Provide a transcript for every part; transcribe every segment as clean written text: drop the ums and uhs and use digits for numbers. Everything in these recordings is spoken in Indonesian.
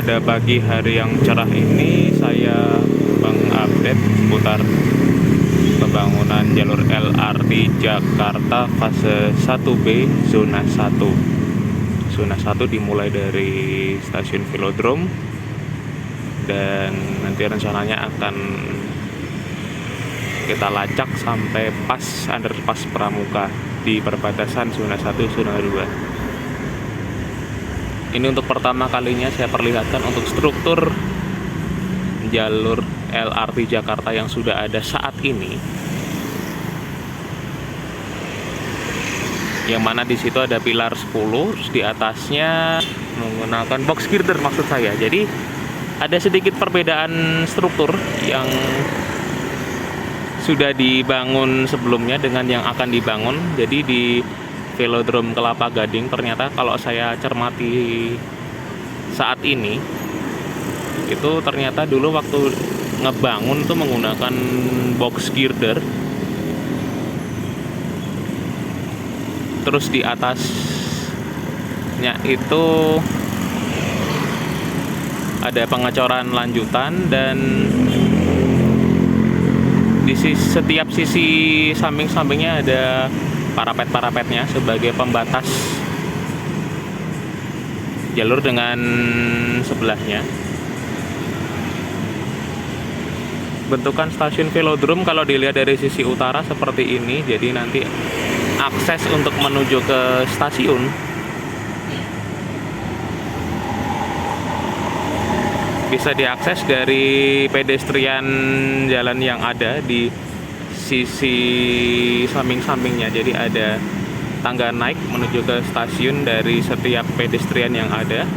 pada pagi hari yang cerah ini saya mengupdate seputar pembangunan jalur LRT Jakarta fase 1B zona 1. Zona 1 dimulai dari stasiun Velodrome dan nanti rencananya akan kita lacak sampai pas underpass Pramuka di perbatasan zona 1 zona 2. Ini untuk pertama kalinya saya perlihatkan untuk struktur jalur LRT Jakarta yang sudah ada saat ini. Yang mana di situ ada pilar 10, terus di atasnya menggunakan box girder maksud saya. Jadi ada sedikit perbedaan struktur yang sudah dibangun sebelumnya dengan yang akan dibangun. Jadi di Velodrome Kelapa Gading ternyata kalau saya cermati saat ini itu ternyata dulu waktu ngebangun tuh menggunakan box girder, terus di atasnya itu ada pengecoran lanjutan dan di setiap sisi samping-sampingnya ada parapet-parapetnya sebagai pembatas jalur dengan sebelahnya. Bentukan stasiun Velodrome kalau dilihat dari sisi utara seperti ini, jadi nanti akses untuk menuju ke stasiun bisa diakses dari pedestrian jalan yang ada di sisi samping-sampingnya. Jadi ada tangga naik menuju ke stasiun dari setiap pedestrian yang ada.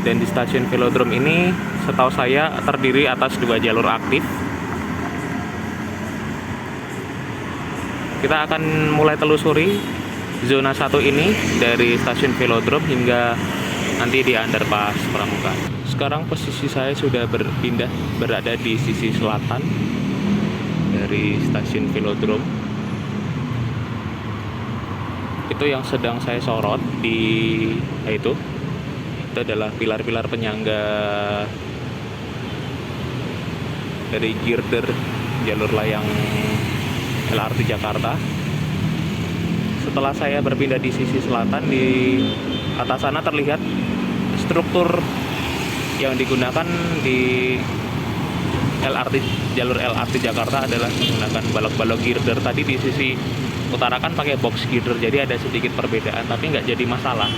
Dan di stasiun Velodrome ini setahu saya terdiri atas 2 jalur aktif. Kita akan mulai telusuri zona 1 ini dari stasiun Velodrome hingga nanti di underpass Pramuka. Sekarang posisi saya sudah berada di sisi selatan dari stasiun Velodrome. Itu yang sedang saya sorot itu adalah pilar-pilar penyangga dari girder jalur layang LRT Jakarta. Setelah saya berpindah di sisi selatan, di atas sana terlihat struktur yang digunakan di jalur LRT Jakarta adalah menggunakan balok-balok girder. Tadi di sisi utara kan pakai box girder, jadi ada sedikit perbedaan, tapi nggak jadi masalah.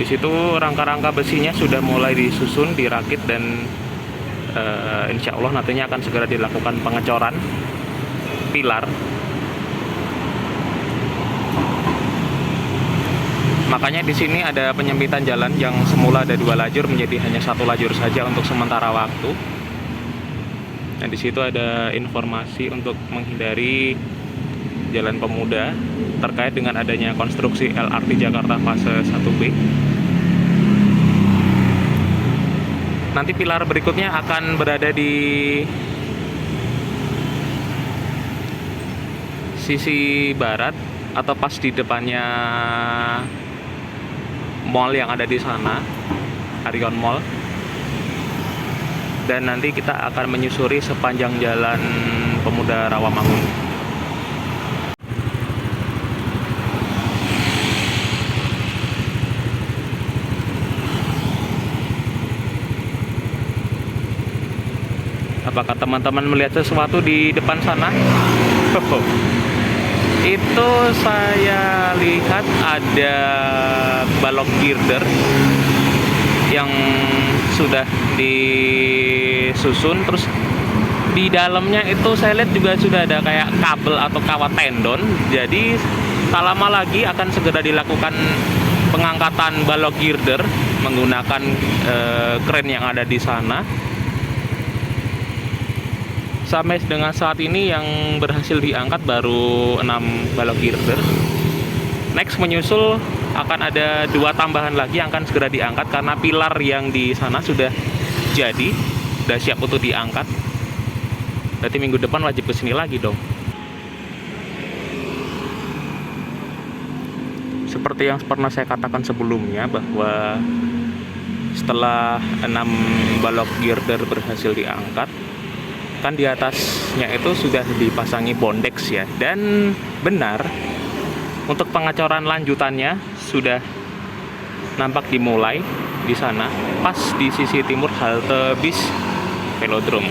Di situ rangka-rangka besinya sudah mulai disusun, dirakit, dan insya Allah nantinya akan segera dilakukan pengecoran pilar. Makanya di sini ada penyempitan jalan yang semula ada 2 lajur menjadi hanya 1 lajur saja untuk sementara waktu. Dan di situ ada informasi untuk menghindari jalan pemuda terkait dengan adanya konstruksi LRT Jakarta fase 1B. Nanti pilar berikutnya akan berada di sisi barat atau pas di depannya mall yang ada di sana, Arion Mall. Dan nanti kita akan menyusuri sepanjang jalan Pemuda Rawamangun. Apakah teman-teman melihat sesuatu di depan sana? Itu saya lihat ada balok girder yang sudah disusun, terus di dalamnya itu saya lihat juga sudah ada kayak kabel atau kawat tendon. Jadi tak lama lagi akan segera dilakukan pengangkatan balok girder menggunakan kren yang ada di sana. Sampai dengan saat ini yang berhasil diangkat baru 6 balok girder. Next menyusul akan ada 2 tambahan lagi yang akan segera diangkat karena pilar yang di sana sudah jadi, sudah siap untuk diangkat. Berarti minggu depan wajib kesini lagi dong. Seperti yang pernah saya katakan sebelumnya bahwa setelah 6 balok girder berhasil diangkat, kan di atasnya itu sudah dipasangi bondex ya. Dan benar, untuk pengecoran lanjutannya sudah nampak dimulai di sana, pas di sisi timur halte bis velodrome.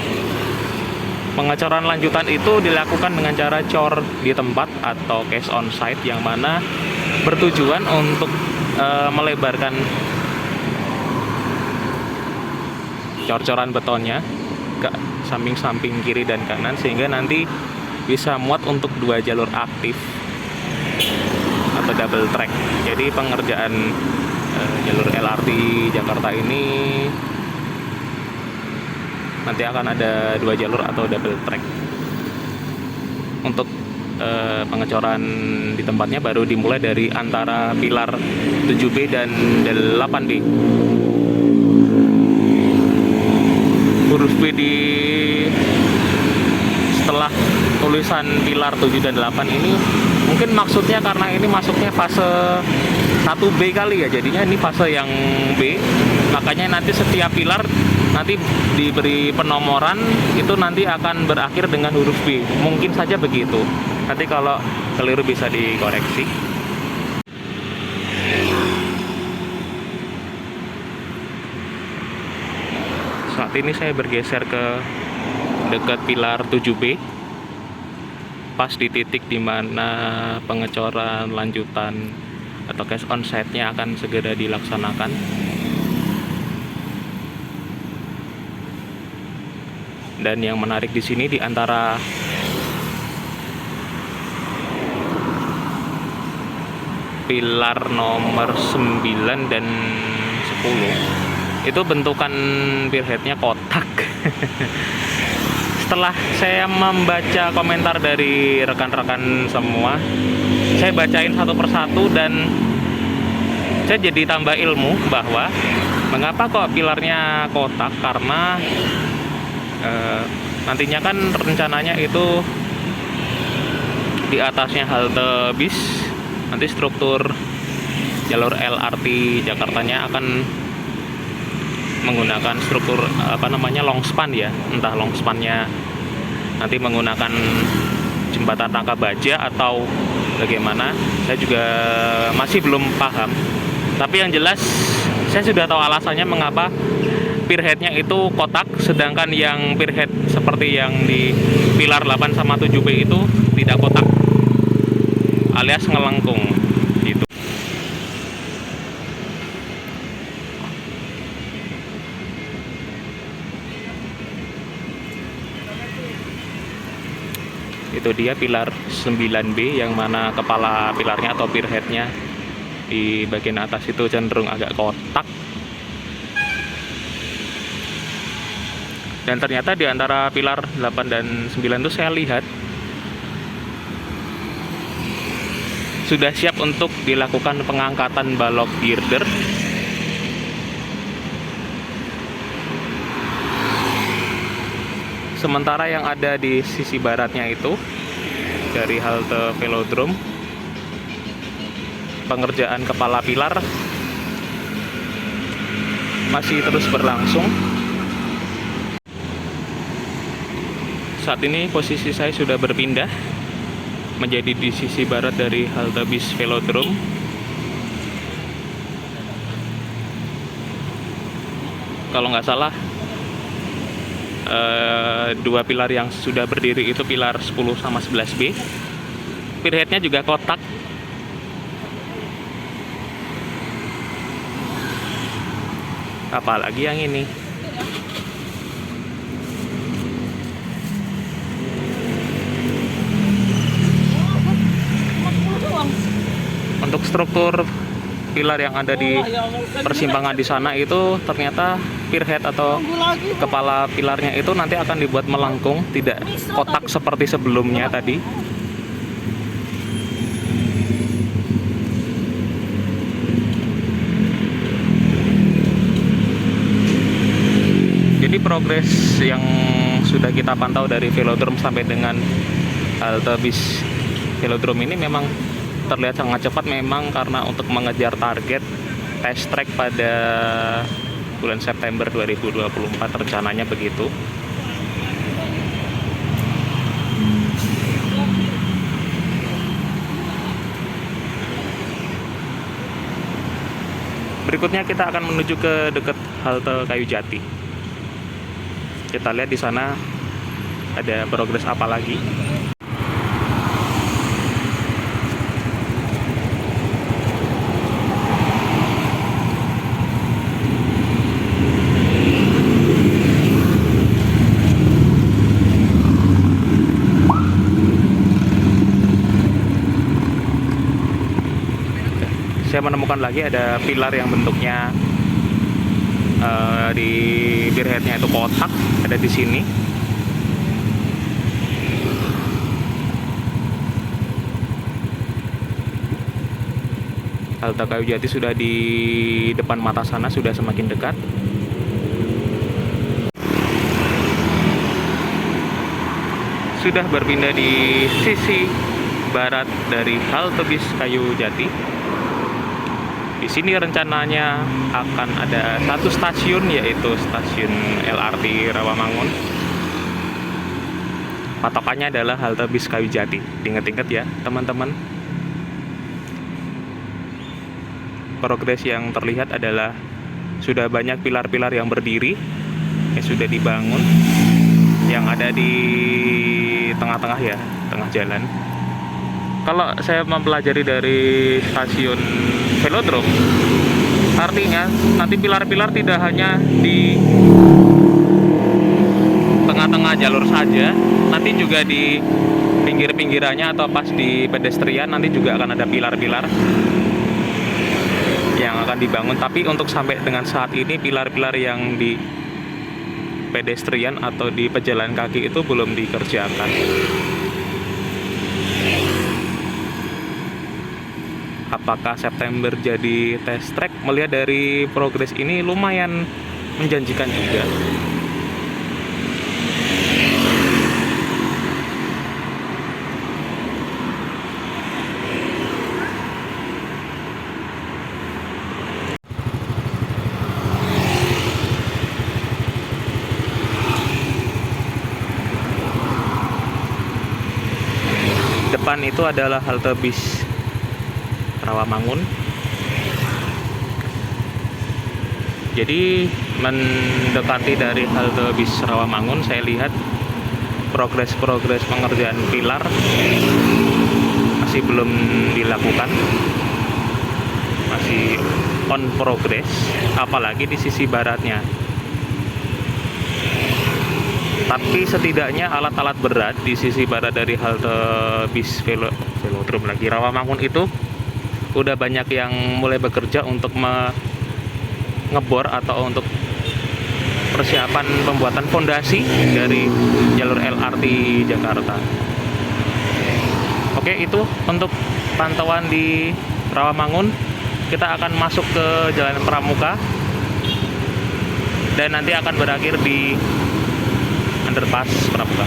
Pengecoran lanjutan itu dilakukan dengan cara cor di tempat atau case on site, yang mana bertujuan untuk melebarkan cor-coran betonnya ke samping-samping kiri dan kanan, sehingga nanti bisa muat untuk 2 jalur aktif atau double track. Jadi pengerjaan jalur LRT Jakarta ini nanti akan ada 2 jalur atau double track. Untuk pengecoran di tempatnya baru dimulai dari antara pilar 7B dan 8B. Huruf B di setelah tulisan pilar 7 dan 8 ini mungkin maksudnya karena ini masuknya fase 1B kali ya, jadinya ini fase yang B, makanya nanti setiap pilar nanti diberi penomoran itu nanti akan berakhir dengan huruf B, mungkin saja begitu. Nanti kalau keliru bisa dikoreksi. Saat ini saya bergeser ke dekat pilar 7B, pas di titik dimana pengecoran lanjutan atau case on site-nya akan segera dilaksanakan. Dan yang menarik di sini di antara pilar nomor 9 dan 10 itu bentukan spearhead-nya kotak. Setelah saya membaca komentar dari rekan-rekan semua, saya bacain satu persatu dan saya jadi tambah ilmu bahwa mengapa kok pilarnya kotak, karena nantinya kan rencananya itu di atasnya halte bis, nanti struktur jalur LRT Jakartanya akan menggunakan struktur long span ya, entah long spannya nanti menggunakan jembatan rangka baja atau bagaimana, saya juga masih belum paham. Tapi yang jelas saya sudah tahu alasannya mengapa spearhead-nya itu kotak, sedangkan yang spearhead seperti yang di pilar 8 sama 7B itu tidak kotak, alias ngelengkung gitu. Itu dia pilar 9B yang mana kepala pilarnya atau spearhead-nya di bagian atas itu cenderung agak kotak. Dan ternyata di antara pilar 8 dan 9 itu saya lihat sudah siap untuk dilakukan pengangkatan balok girder. Sementara yang ada di sisi baratnya itu dari halte velodrome, pengerjaan kepala pilar masih terus berlangsung. Saat ini posisi saya sudah berpindah menjadi di sisi barat dari halte bis velodrome. Kalau nggak salah, 2 pilar yang sudah berdiri itu pilar 10 sama 11B. Spearhead-nya juga kotak. Apalagi yang ini. Untuk struktur pilar yang ada di persimpangan di sana itu ternyata spearhead atau kepala pilarnya itu nanti akan dibuat melengkung, tidak kotak seperti sebelumnya tadi. progres yang sudah kita pantau dari velodrome sampai dengan halte bis velodrome ini memang terlihat sangat cepat, memang karena untuk mengejar target test track pada bulan September 2024 rencananya begitu. Berikutnya kita akan menuju ke dekat halte Kayu Jati. Kita lihat di sana ada progres apa lagi. Saya menemukan lagi ada pilar yang bentuknya di spearheadnya itu kotak, ada di sini. Halte Kayu Jati sudah di depan mata sana, sudah semakin dekat. Sudah berpindah di sisi barat dari halte bis Kayu Jati. Di sini rencananya akan ada satu stasiun, yaitu stasiun LRT Rawamangun. Patokannya adalah halte bis Kayu Jati. Ingat-ingat ya teman-teman. Progres yang terlihat adalah sudah banyak pilar-pilar yang berdiri, yang sudah dibangun, yang ada di tengah-tengah ya, tengah jalan. Kalau saya mempelajari dari stasiun velodrome, artinya nanti pilar-pilar tidak hanya di tengah-tengah jalur saja, nanti juga di pinggir-pinggirannya atau pas di pedestrian nanti juga akan ada pilar-pilar yang akan dibangun. Tapi untuk sampai dengan saat ini pilar-pilar yang di pedestrian atau di pejalan kaki itu belum dikerjakan. Apakah September jadi test track? Melihat dari progres ini lumayan menjanjikan juga. Depan itu adalah halte bis Rawamangun. Jadi mendekati dari halte bis Rawamangun, saya lihat progres pengerjaan pilar masih belum dilakukan, masih on progress, apalagi di sisi baratnya. Tapi setidaknya alat-alat berat di sisi barat dari halte bis velodrome lagi Rawamangun itu udah banyak yang mulai bekerja untuk ngebor atau untuk persiapan pembuatan fondasi dari jalur LRT Jakarta. Oke, itu untuk pantauan di Rawamangun. Kita akan masuk ke Jalan Pramuka dan nanti akan berakhir di underpass Pramuka.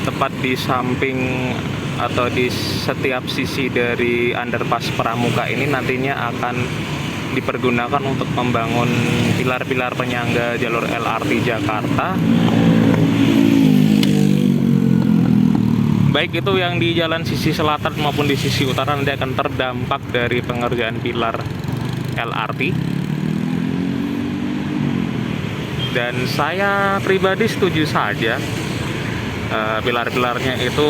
Tepat di samping atau di setiap sisi dari underpass Pramuka ini nantinya akan dipergunakan untuk membangun pilar-pilar penyangga jalur LRT Jakarta, baik itu yang di jalan sisi selatan maupun di sisi utara nanti akan terdampak dari pengerjaan pilar LRT. Dan saya pribadi setuju saja pilar-pilarnya itu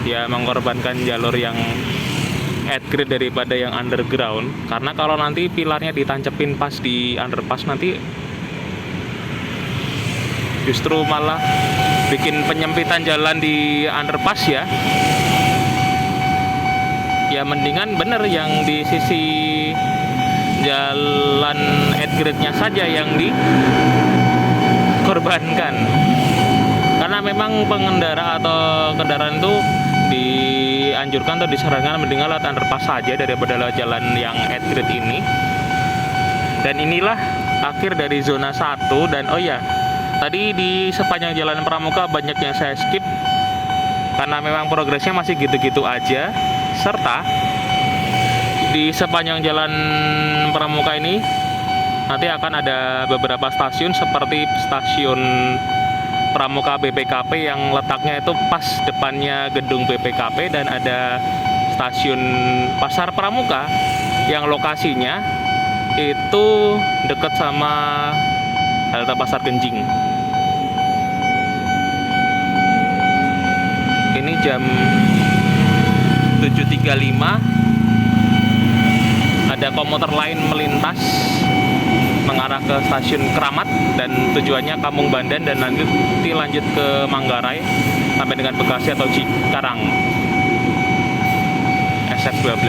ya mengorbankan jalur yang at grade daripada yang underground, karena kalau nanti pilarnya ditancepin pas di underpass nanti justru malah bikin penyempitan jalan di underpass ya. Ya mendingan bener yang di sisi jalan at grade-nya saja yang dikorbankan. Karena memang pengendara atau kendaraan itu dianjurkan atau disarankan mendingan lewat underpass saja daripada lewat jalan yang at-grade ini. Dan inilah akhir dari zona 1. Dan oh ya, tadi di sepanjang jalan Pramuka banyak yang saya skip karena memang progresnya masih gitu-gitu aja. Serta di sepanjang jalan Pramuka ini nanti akan ada beberapa stasiun seperti stasiun Pramuka BPKP yang letaknya itu pas depannya gedung BPKP, dan ada stasiun Pasar Pramuka yang lokasinya itu dekat sama halte Pasar Genjing. Ini jam 7.35, ada komuter lain melintas mengarah ke stasiun Kramat dan tujuannya Kampung Bandan, dan nanti lanjut ke Manggarai sampai dengan Bekasi atau Cikarang SF12.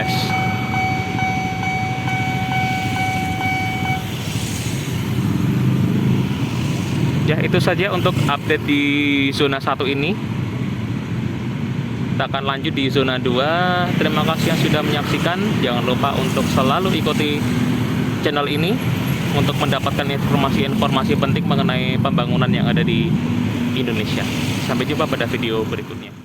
Ya, itu saja untuk update di zona 1 ini. Kita akan lanjut di zona 2. Terima kasih yang sudah menyaksikan. Jangan lupa untuk selalu ikuti channel ini untuk mendapatkan informasi-informasi penting mengenai pembangunan yang ada di Indonesia. Sampai jumpa pada video berikutnya.